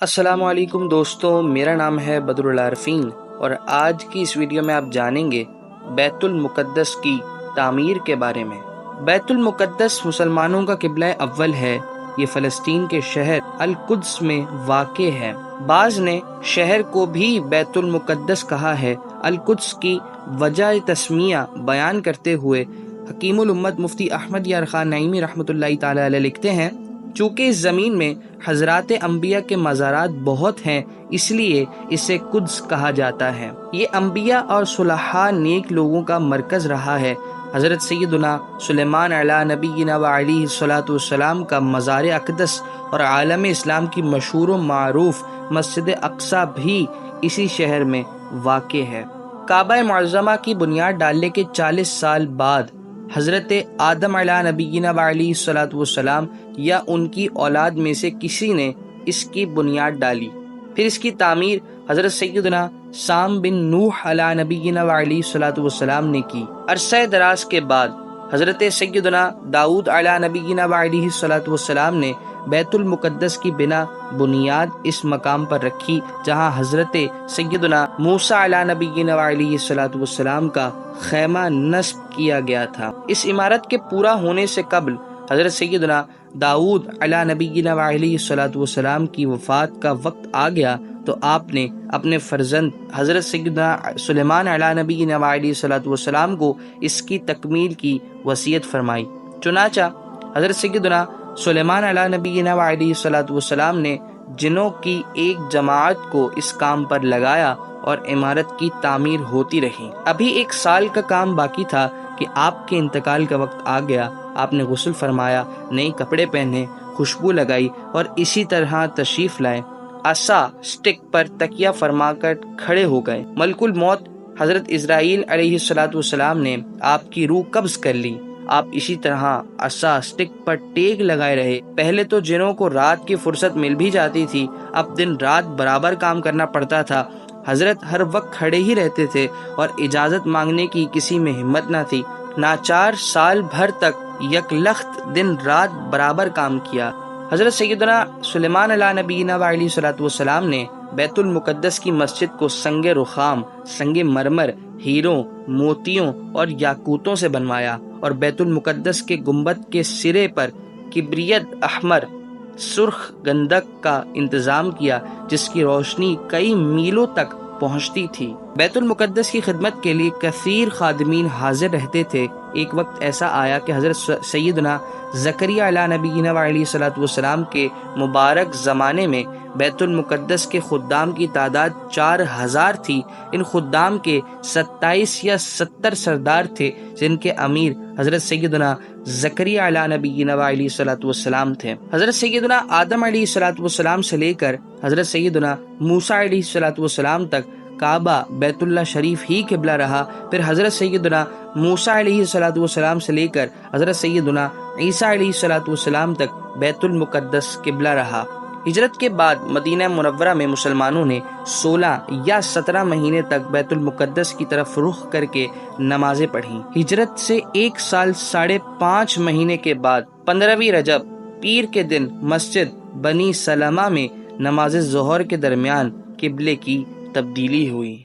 السلام علیکم دوستوں، میرا نام ہے بدرالعارفین اور آج کی اس ویڈیو میں آپ جانیں گے بیت المقدس کی تعمیر کے بارے میں۔ بیت المقدس مسلمانوں کا قبلہ اول ہے۔ یہ فلسطین کے شہر القدس میں واقع ہے۔ بعض نے شہر کو بھی بیت المقدس کہا ہے۔ القدس کی وجہ تسمیہ بیان کرتے ہوئے حکیم الامت مفتی احمد یار خان نعیمی رحمۃ اللہ تعالی علیہ لکھتے ہیں، چونکہ اس زمین میں حضرات انبیاء کے مزارات بہت ہیں، اس لیے اسے قدس کہا جاتا ہے۔ یہ انبیاء اور صلحاء نیک لوگوں کا مرکز رہا ہے۔ حضرت سیدنا سلیمان علیہ نبینا و علیہ الصلوۃ والسلام کا مزار اقدس اور عالم اسلام کی مشہور و معروف مسجد اقصی بھی اسی شہر میں واقع ہے۔ کعبہ معظمہ کی بنیاد ڈالنے کے 40 سال بعد حضرت آدم علیہ نبینا و علیہ الصلوۃ والسلام یا ان کی اولاد میں سے کسی نے اس کی بنیاد ڈالی۔ پھر اس کی تعمیر حضرت سیدنا سام بن نوح علیہ نبینا و علیہ الصلوۃ والسلام نے کی۔ عرصہ دراز کے بعد حضرت سیدنا داؤد علیہ نبینا و علیہ الصلوۃ والسلام نے بیت المقدس کی بنیاد اس مقام پر رکھی جہاں حضرت سیدنا موسیٰ علیہ نبینا و علیہ الصلوۃ والسلام کا خیمہ نصب کیا گیا تھا۔ اس عمارت کے پورا ہونے سے قبل حضرت سیدنا داؤد علیہ نبینا و علیہ الصلوۃ والسلام کی وفات کا وقت آ گیا تو آپ نے اپنے فرزند حضرت سیدنا سلیمان علیہ نبینا و علیہ الصلوۃ والسلام کو اس کی تکمیل کی وصیت فرمائی۔ چنانچہ حضرت سیدنا سلیمان علیہ نبینا و علیہ الصلوۃ والسلام نے جنوں کی ایک جماعت کو اس کام پر لگایا اور عمارت کی تعمیر ہوتی رہی۔ ابھی 1 سال کا کام باقی تھا کہ آپ کے انتقال کا وقت آ گیا۔ آپ نے غسل فرمایا، نئے کپڑے پہنے، خوشبو لگائی اور اسی طرح تشریف لائے۔ عصا سٹک پر تکیہ فرما کر کھڑے ہو گئے۔ ملک الموت حضرت اسرائیل علیہ الصلوۃ والسلام نے آپ کی روح قبض کر لی۔ آپ اسی طرح عصا سٹک پر ٹیک لگائے رہے۔ پہلے تو جنوں کو رات کی فرصت مل بھی جاتی تھی، اب دن رات برابر کام کرنا پڑتا تھا۔ حضرت ہر وقت کھڑے ہی رہتے تھے اور اجازت مانگنے کی کسی میں ہمت نہ تھی۔ ناچار سال بھر تک یک لخت دن رات برابر کام کیا۔ حضرت سیدنا سلیمان علیہ نبینا و علیہ الصلوۃ والسلام نے بیت المقدس کی مسجد کو سنگ رخام، سنگ مرمر، ہیروں، موتیوں اور یاقوتوں سے بنوایا اور بیت المقدس کے گنبد کے سرے پر کبریت احمر سرخ گندک کا انتظام کیا جس کی روشنی کئی میلوں تک پہنچتی تھی۔ بیت المقدس کی خدمت کے لیے کثیر خادمین حاضر رہتے تھے۔ ایک وقت ایسا آیا کہ حضرت سیدنا زکریا علیہ نبینا و علیہ الصلوۃ والسلام کے مبارک زمانے میں بیت المقدس کے خدام کی تعداد 4000 تھی۔ ان خدام کے 27 یا 70 سردار تھے جن کے امیر حضرت سیدنا زکریا علیہ نبینا و علیہ الصلوۃ والسلام تھے۔ حضرت سیدنا آدم علیہ الصلوۃ والسلام سے لے کر حضرت سیدنا موسیٰ علیہ الصلوۃ والسلام تک کعبہ بیت اللہ شریف ہی قبلہ رہا۔ پھر حضرت سیدنا موسیٰ علیہ الصلوۃ والسلام سے لے کر حضرت سیدنا عیسیٰ علیہ الصلوۃ والسلام تک بیت المقدس قبلہ رہا۔ ہجرت کے بعد مدینہ منورہ میں مسلمانوں نے 16 یا 17 مہینے تک بیت المقدس کی طرف رخ کر کے نمازیں پڑھیں۔ ہجرت سے 1 سال 5.5 مہینے کے بعد 15ویں رجب پیر کے دن مسجد بنی سلمہ میں نماز ظہر کے درمیان قبلے کی تبدیلی ہوئی۔